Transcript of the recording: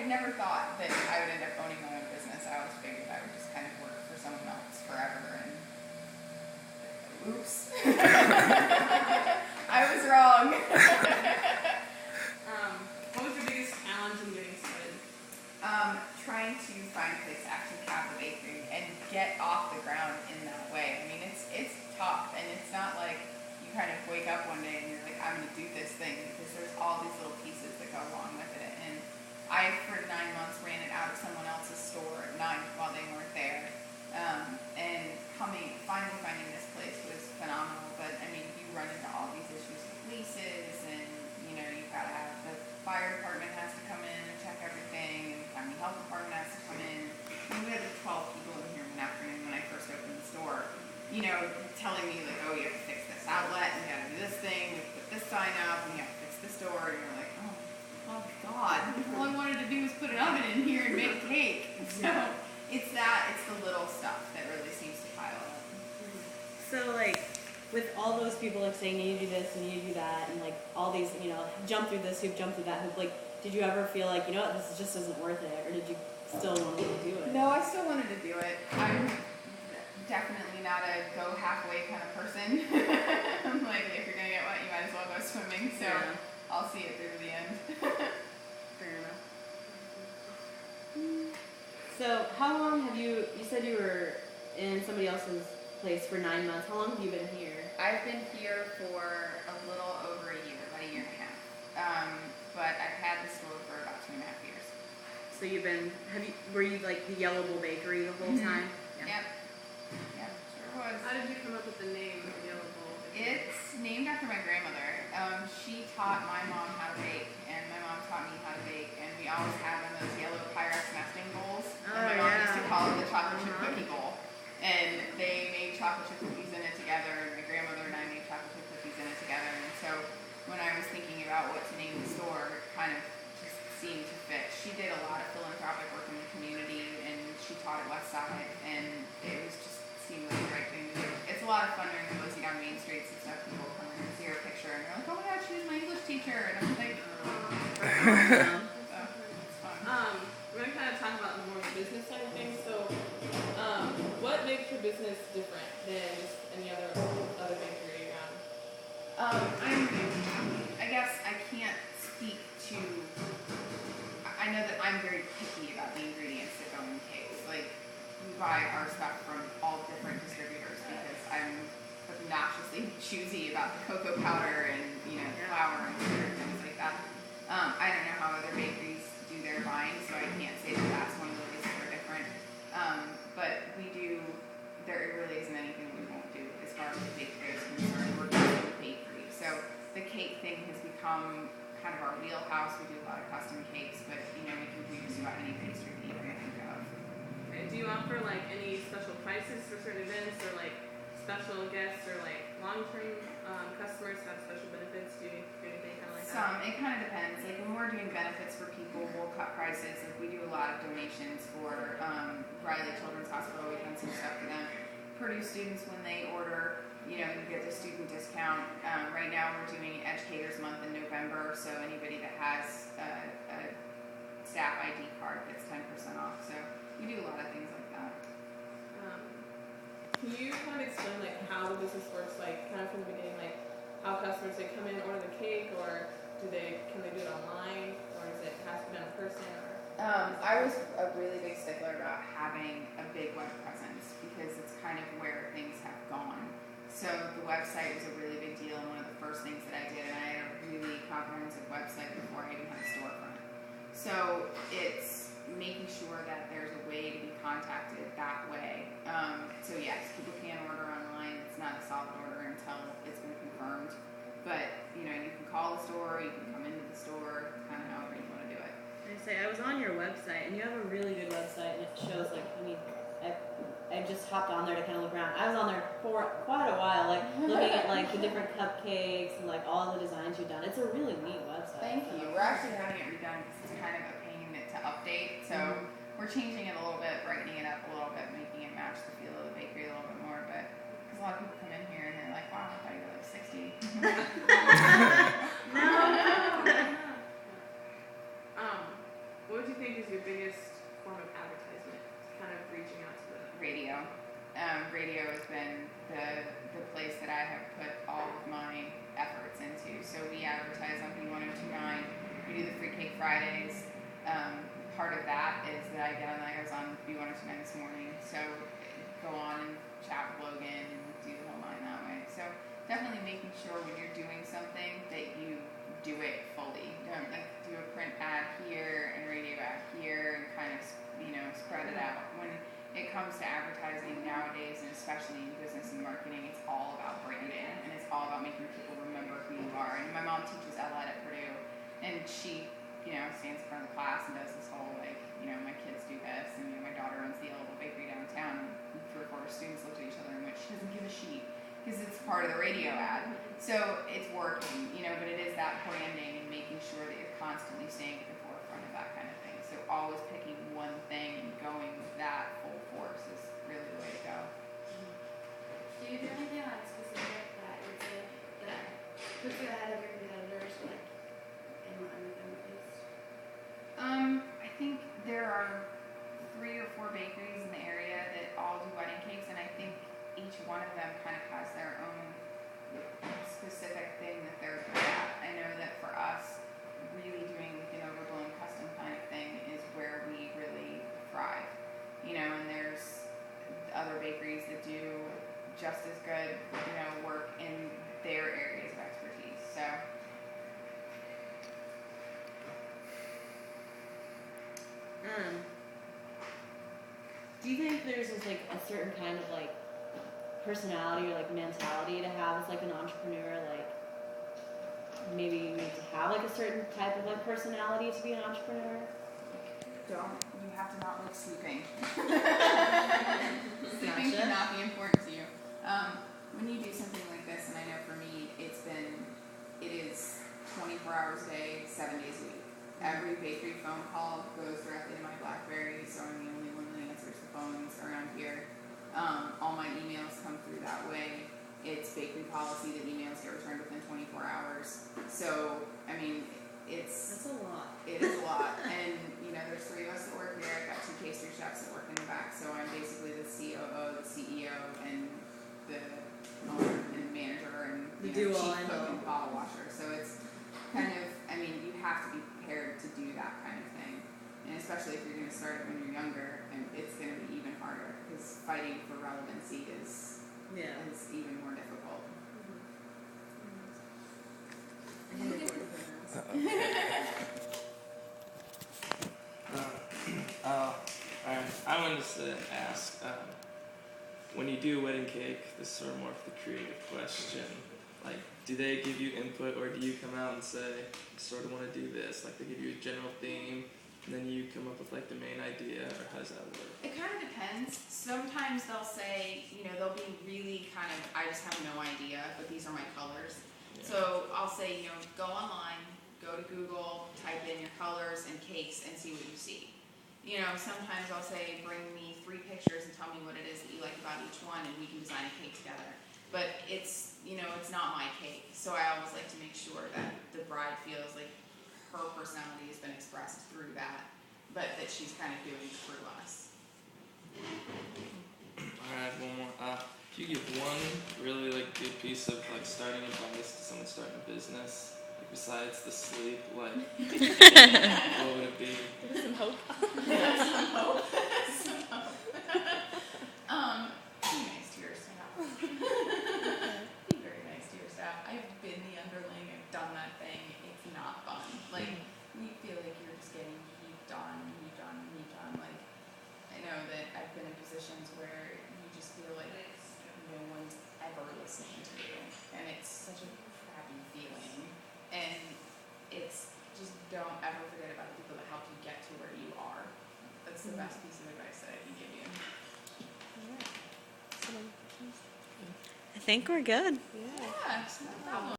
never thought that I would end up owning my own business. I always figured I would just kind of work for someone else forever, and oops. I was wrong. What was your biggest challenge in getting started? Trying to find a place to actually have the bakery and get off the ground in that way. I mean, it's tough, and it's not like you kind of wake up one day and you're like, I'm going to do this thing, because there's all these little pieces that go along with it. And I, for 9 months, ran it out of someone else's store at night while they weren't there. And finally finding this place was phenomenal. But I mean, you run into all these issues with leases, and you've got to have the fire department has to come in and check everything, and the county health department has to come in. I mean, we had like 12 people in here one afternoon when I first opened the store, telling me like, oh, you have to fix this outlet, and you got to do this thing, you have to put this sign up, and you have to fix this door, and you're like, oh God, all I wanted to do was put an oven in here and make a cake. So it's the little stuff that really seems to pile up. So like, with all those people like saying you do this and you do that, and like all these, jump through this hoop, jump through that hoop, like, did you ever feel like, what, this just isn't worth it, or did you still want to do it? No, I still wanted to do it. I'm definitely not a go halfway kind of person. I'm like, if you're gonna get wet, you might as well go swimming. So yeah. I'll see it through to the end. Fair enough. So how long have you said you were in somebody else's place for 9 months. How long have you been here? I've been here for a little over a year, about a year and a half. But I've had the store for about 2.5 years. So were you like the Yellowbowl bakery the whole time? Yeah. Yep, sure was. How did you come up with the name Entryellowbowl? It's named after my grandmother. She taught my mom how to bake, and my mom taught me how to bake, and we always had one of those yellow Pyrex nesting bowls. And my mom used to call it the chocolate chip cookie bowl. And they made chocolate chip cookies in it together, and my grandmother and I made chocolate chip cookies in it together. And so when I was thinking about what to name the store, it kind of just seemed to fit. She did a lot of philanthropic work in the community, and she taught at Westside, and it was just seemed like the right thing to do. It's a lot of fun during the Boise down Main Streets and stuff. People come in and see her picture, and they're like, oh my God, she was my English teacher. And I'm like, so it's fun. We're going to kind of talk about more the business side of things. So what makes your business different than just any other bakery around? I guess I can't speak to. I know that I'm very picky about the ingredients that go in cakes. Like, we buy our stuff from all different distributors because I'm obnoxiously choosy about the cocoa powder and flour and sugar and things like that. I don't know how other bakeries do their buying, so I can't say that that's one of the ways that we're different. But there really isn't anything we won't do as far as the bakery is concerned. We're just a bakery. So the cake thing has become kind of our wheelhouse. We do a lot of custom cakes, but we can do just about any pastry you can think of. Okay. Do you offer like any special prices for certain events, or like special guests, or like long-term customers have special benefits? Do you do anything kind of like that? It kind of depends. Like when we're doing benefits for people, we'll cut prices. Like we do a lot of donations for Riley Children's Hospital. We've done some stuff for them. Purdue students, when they order, you get the student discount. Right now we're doing Educators Month in November, so anybody that has a staff ID card gets 10% off. So we do a lot of things like that. Can you kind of explain like how the business works, like kind of from the beginning, like how customers come in, order the cake, or can they do it online, or is it has to be done in person? I was a really big stickler about having a big web presence because it's kind of where things have gone. So the website was a really big deal, and one of the first things that I did, and I had a really comprehensive website before I even had a storefront. So it's making sure that there's a way to be contacted that way. So yes, people can order online. It's not a solid order until it's been confirmed. But you can call the store, you can come into the store, kind of however you want to do it. I was on your website, and you have a really good website, and it shows I just hopped on there to kind of look around. I was on there for quite a while, looking at the different cupcakes and all the designs you've done. It's a really neat website. Thank you. We're actually having it redone because it's kind of a pain to update. So we're changing it a little bit, brightening it up a little bit, making it match the feel of the bakery a little bit more. But because a lot of people come in here and they're like, wow, I thought you were 60. No. What would you think is spread it out. When it comes to advertising nowadays, and especially in business and marketing, it's all about branding, and it's all about making people remember who you are. And my mom teaches LED at Purdue, and she, stands in front of the class and does this whole, my kids do this, and, my daughter runs the Entryellowbowl bakery downtown, and 3 or 4 students looked at each other and went, she doesn't give a sheet, because it's part of the radio ad. So it's working, but it is that branding and making sure that you're constantly staying at the forefront of that kind of thing. So always picking one thing and going with that full force is really the way to go. Do you do anything like specific that you do that puts you ahead of your competitors, like in anything at least? I think there are 3 or 4 bakeries in the area that all do wedding cakes, and I think each one of them kind of has their own specific thing that they're good at. I know that for us, really doing an overblown custom kind of thing is where we really thrive. And there's other bakeries that do just as good, work in their areas of expertise. So. Do you think there's just like a certain kind of like personality or like mentality to have as like an entrepreneur? Like maybe you need to have like a certain type of like personality to be an entrepreneur? You have to not like sleeping. Sleeping Gotcha. should not be important to you. When you do something like this, and I know for me, it is 24 hours a day, 7 days a week. Every bakery phone call goes directly to my BlackBerry, so I'm the only one that answers the phones around here. All my emails come through that way. It's bakery policy that emails get returned within 24 hours. So, That's a lot. it is a lot. And, there's 3 of us that work here. I've got 2 pastry chefs that work in the back, so I'm basically the COO, the CEO, and the owner and manager, and chief cook and bottle washer. So it's kind of, you have to be prepared to do that kind of thing. And especially if you're going to start it when you're younger, and it's going to be even harder, because fighting for relevancy is even more difficult. Alright. I wanted to ask, when you do a wedding cake, this is sort of more of the creative question. Like, do they give you input, or do you come out and say, I sort of want to do this? Like, they give you a general theme, and then you come up with like the main idea, or how does that work? It kind of depends. Sometimes they'll say, they'll be really kind of, I just have no idea, but these are my colors. Yeah. So I'll say, go online, go to Google, type in your colors and cakes, and see what you see. Sometimes I'll say, bring me 3 pictures and tell me what it is that you like about each one, and we can design a cake together. But it's, it's not my cake. So I always like to make sure that the bride feels like her personality has been expressed through that, but that she's kind of doing through us. Alright, one more. If you give one really like good piece of like starting advice to someone starting a business, like besides the sleep, like what would it be? Some hope. Some hope. Some hope. Be nice to your staff. Be very nice to your staff. I've been the underling. I've done that thing. It's not fun. Like, you feel like you're just getting heaped on. Like, I know that I've been in positions where you just feel like no one's ever listening to you, and it's such a crappy feeling. And it's just, don't ever forget about the people that helped you get to where you are. That's the best piece of advice that I can give you. I think we're good.